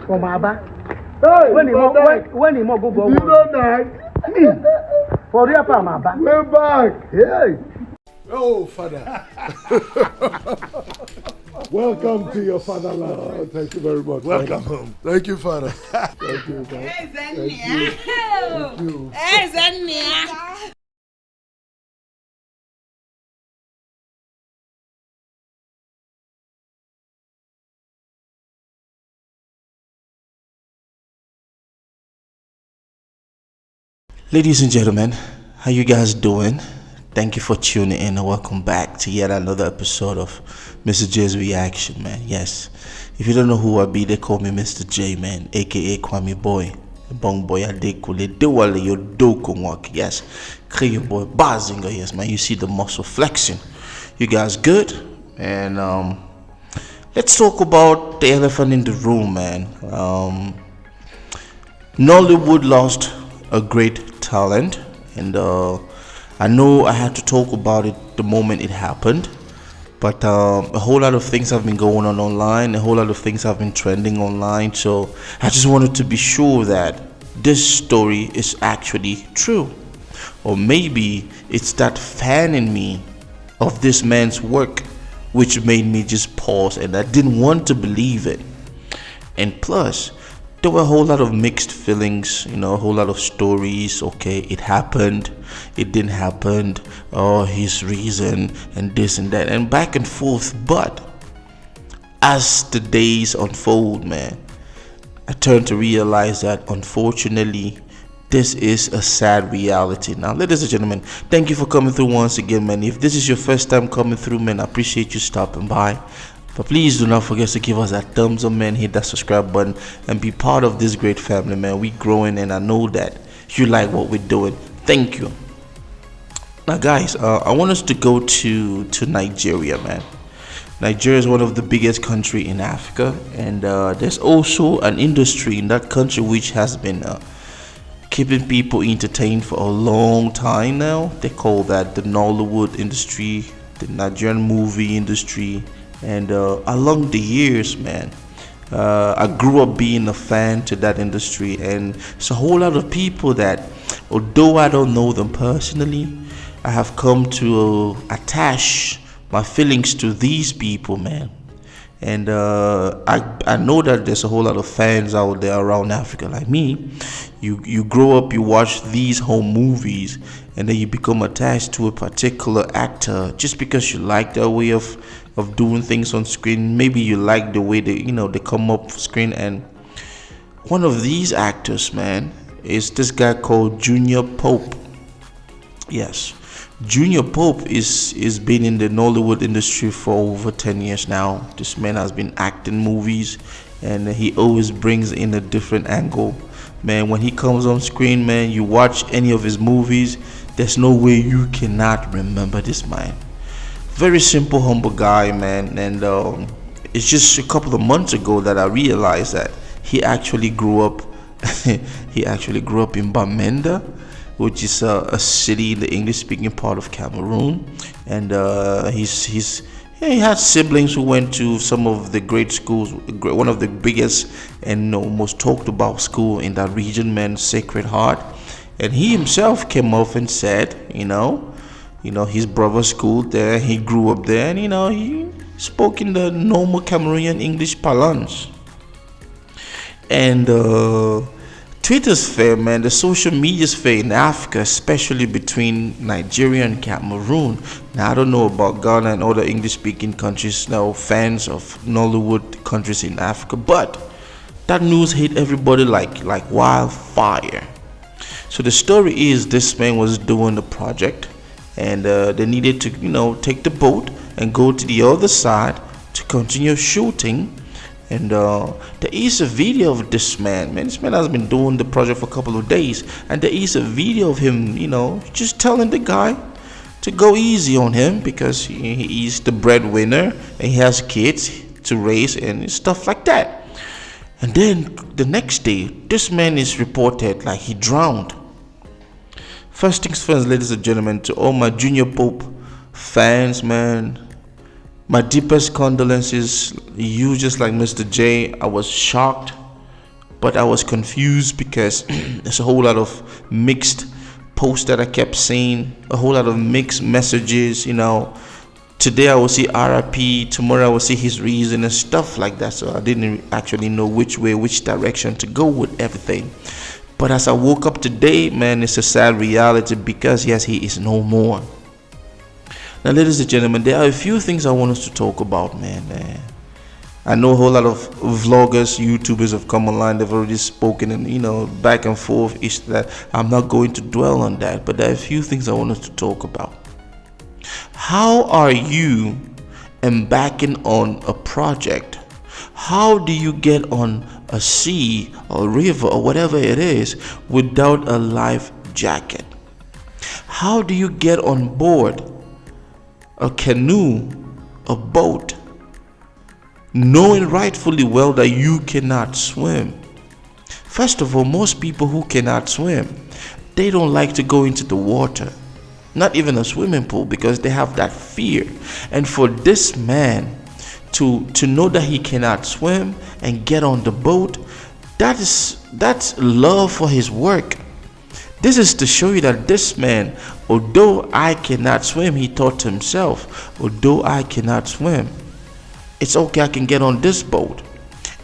From Aba. Hey, When he more go you don't know. For real, from Aba. We're back. Hey. Oh, Father. Welcome to your fatherland. Thank you very much. Welcome home. Thank you, Father. Thank you, God. Thank you. Ladies and gentlemen, how you guys doing? Thank you for tuning in and welcome back to yet another episode of Mr. Jay's Reaction, man. Yes, if you don't know who I be, they call me Mr. J, man, aka Kwame Boy. Bong boy adekule dewale yo doko work. Yes, your boy Bazinga. Yes, man. You see the muscle flexing. You guys good? And let's talk about the elephant in the room, man. Nollywood lost a great talent, and I know I had to talk about it the moment it happened, but a whole lot of things have been going on online, a whole lot of things have been trending online, so I just wanted to be sure that this story is actually true, or maybe it's that fan in me of this man's work which made me just pause, and I didn't want to believe it. And plus, there were a whole lot of mixed feelings, a whole lot of stories. Okay, it happened, it didn't happen, oh, his reason, and this and that, and back and forth. But as the days unfold, man, I turned to realize that unfortunately, this is a sad reality. Now, ladies and gentlemen, thank you for coming through once again, man. If this is your first time coming through, man, I appreciate you stopping by. But please do not forget to give us that thumbs up, man. Hit that subscribe button and be part of this great family, man. We growing, and I know that you like what we're doing. Thank you. Now, guys, I want us to go to Nigeria, man. Nigeria is one of the biggest country in Africa, and there's also an industry in that country which has been keeping people entertained for a long time now. They call that the Nollywood industry, the Nigerian movie industry. And along the years, man, I grew up being a fan to that industry, and it's a whole lot of people that, although I don't know them personally, I have come to attach my feelings to these people, man. And I know that there's a whole lot of fans out there around Africa like me. You grow up, you watch these home movies, and then you become attached to a particular actor just because you like their way of doing things on screen. Maybe you like the way they come up screen. And one of these actors, man, is this guy called Junior Pope. Yes, Junior Pope is been in the Nollywood industry for over 10 years now. This man has been acting movies, and he always brings in a different angle. Man, when he comes on screen, man, you watch any of his movies, there's no way you cannot remember this man. Very simple, humble guy, man. And it's just a couple of months ago that I realized that he actually grew up he actually grew up in Bamenda, which is a city in the English-speaking part of Cameroon. And he had siblings who went to some of the great schools, one of the biggest and most talked about school in that region, man, Sacred Heart. And he himself came off and said, his brother schooled there, he grew up there, and he spoke in the normal Cameroonian English parlance. And Twitter's fair, man, the social media's fair in Africa, especially between Nigeria and Cameroon. Now, I don't know about Ghana and other English-speaking countries, now fans of Nollywood countries in Africa, but that news hit everybody like wildfire. So the story is, this man was doing the project, and they needed to take the boat and go to the other side to continue shooting. And there is a video of this man. This man has been doing the project for a couple of days, and there is a video of him just telling the guy to go easy on him because he's the breadwinner and he has kids to raise and stuff like that. And then the next day, this man is reported like he drowned. First things first, ladies and gentlemen, to all my Junior Pope fans, man, my deepest condolences. You, just like Mr. J, I was shocked. but I was confused because there's a whole lot of mixed posts that I kept seeing, a whole lot of mixed messages. Today I will see RIP, tomorrow I will see his reason and stuff like that. So I didn't actually know which direction to go with everything. But as I woke up today, man, it's a sad reality because yes, he is no more. Now, ladies and gentlemen, there are a few things I want us to talk about, man. I know a whole lot of vloggers, YouTubers have come online. They've already spoken, and back and forth. Is that I'm not going to dwell on that, but there are a few things I want us to talk about. How are you embarking on a project? How do you get on a sea or river or whatever it is without a life jacket? How do you get on board a canoe, a boat, knowing rightfully well that you cannot swim? First of all, most people who cannot swim, they don't like to go into the water, not even a swimming pool, because they have that fear. And for this man to know that he cannot swim and get on the boat, that's love for his work. This is to show you that this man, although I cannot swim, he thought to himself, although I cannot swim, it's okay, I can get on this boat.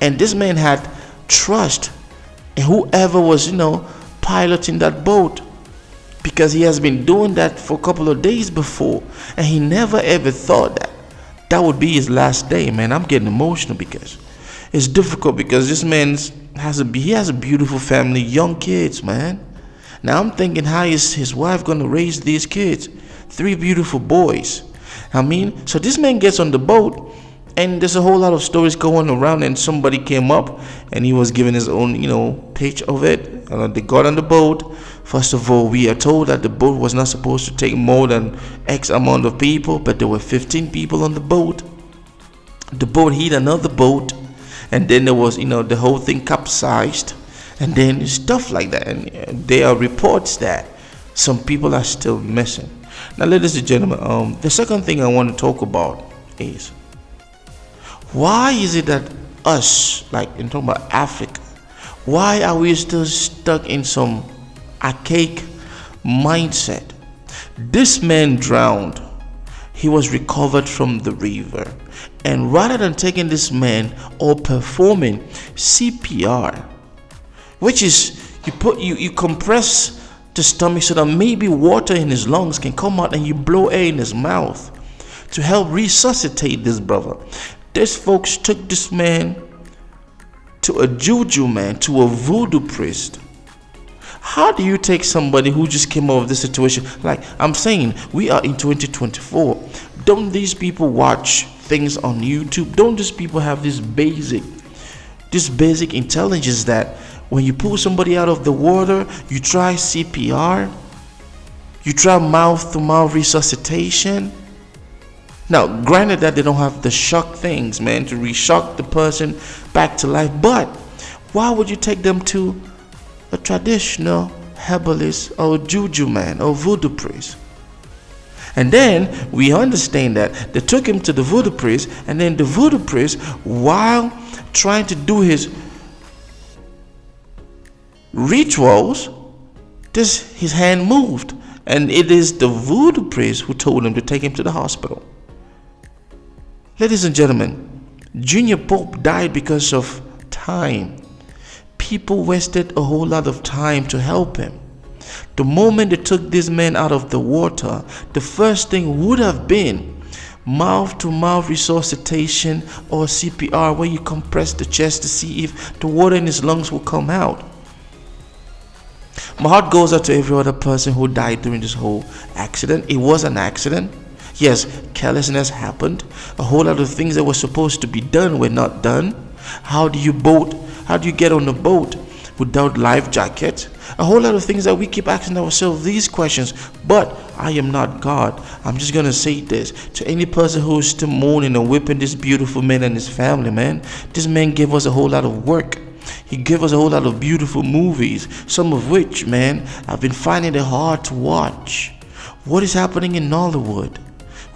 And this man had trust in whoever was, piloting that boat, because he has been doing that for a couple of days before, and he never ever thought that would be his last day. Man, I'm getting emotional because it's difficult, because this man has a beautiful family, young kids, man. Now I'm thinking, how is his wife going to raise these kids? 3 beautiful boys. So this man gets on the boat, and there's a whole lot of stories going around, and somebody came up and he was giving his own, pitch of it. They got on the boat. First of all, we are told that the boat was not supposed to take more than X amount of people, but there were 15 people on the boat. The boat hit another boat, and then there was, the whole thing capsized, and then stuff like that. And there are reports that some people are still missing. Now, ladies and gentlemen, the second thing I want to talk about is, why is it that us, like in talking about Africa, why are we still stuck in some archaic mindset? This man drowned. He was recovered from the river, and rather than taking this man or performing CPR, which is you compress the stomach so that maybe water in his lungs can come out, and you blow air in his mouth to help resuscitate this brother. These folks took this man to a juju man, to a voodoo priest. How do you take somebody who just came out of this situation? Like I'm saying, we are in 2024. Don't these people watch things on YouTube? Don't these people have this basic intelligence that when you pull somebody out of the water, you try CPR, you try mouth-to-mouth resuscitation? Now, granted that they don't have the shock things, man, to re-shock the person back to life, but why would you take them to a traditional herbalist or juju man or voodoo priest? And then we understand that they took him to the voodoo priest, and then the voodoo priest, while trying to do his rituals, his hand moved, and it is the voodoo priest who told him to take him to the hospital. Ladies and gentlemen, Junior Pope died because of time. People wasted a whole lot of time to help him. The moment they took this man out of the water, the first thing would have been mouth-to-mouth resuscitation or CPR, where you compress the chest to see if the water in his lungs will come out. My heart goes out to every other person who died during this whole accident. It was an accident. Yes, carelessness happened. A whole lot of things that were supposed to be done were not done. How do you get on a boat without life jacket? A whole lot of things that we keep asking ourselves these questions. But I am not God. I'm just gonna say this to any person who is still mourning and whipping this beautiful man and his family, man. This man gave us a whole lot of work. He gave us a whole lot of beautiful movies, some of which, man, I've been finding it hard to watch. What is happening in Nollywood?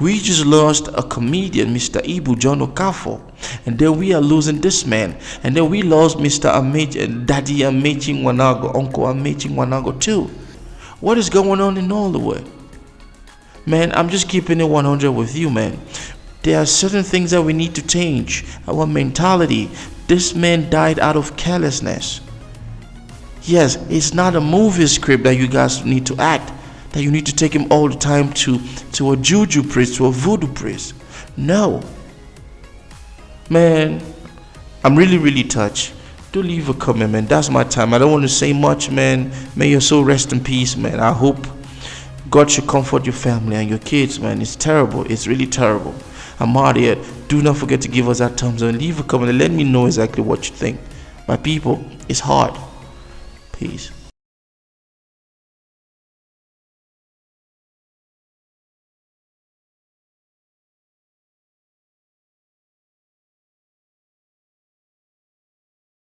We just lost a comedian, Mr. Ibu John Okafo, and then we are losing this man, and then we lost Mr. Daddy Amechi Wanago, Uncle Amechi Wanago too. What is going on in Nollywood? Man, I'm just keeping it 100 with you, man. There are certain things that we need to change. Our mentality. This man died out of carelessness. Yes, it's not a movie script that you guys need to act, that you need to take him all the time to a juju priest, to a voodoo priest. No. Man, I'm really touched. Do leave a comment, man. That's my time. I don't want to say much, man. May your soul rest in peace, man. I hope God should comfort your family and your kids, man. It's terrible. It's really terrible. I'm out here. Do not forget to give us that thumbs up and leave a comment and let me know exactly what you think. My people, it's hard. Peace.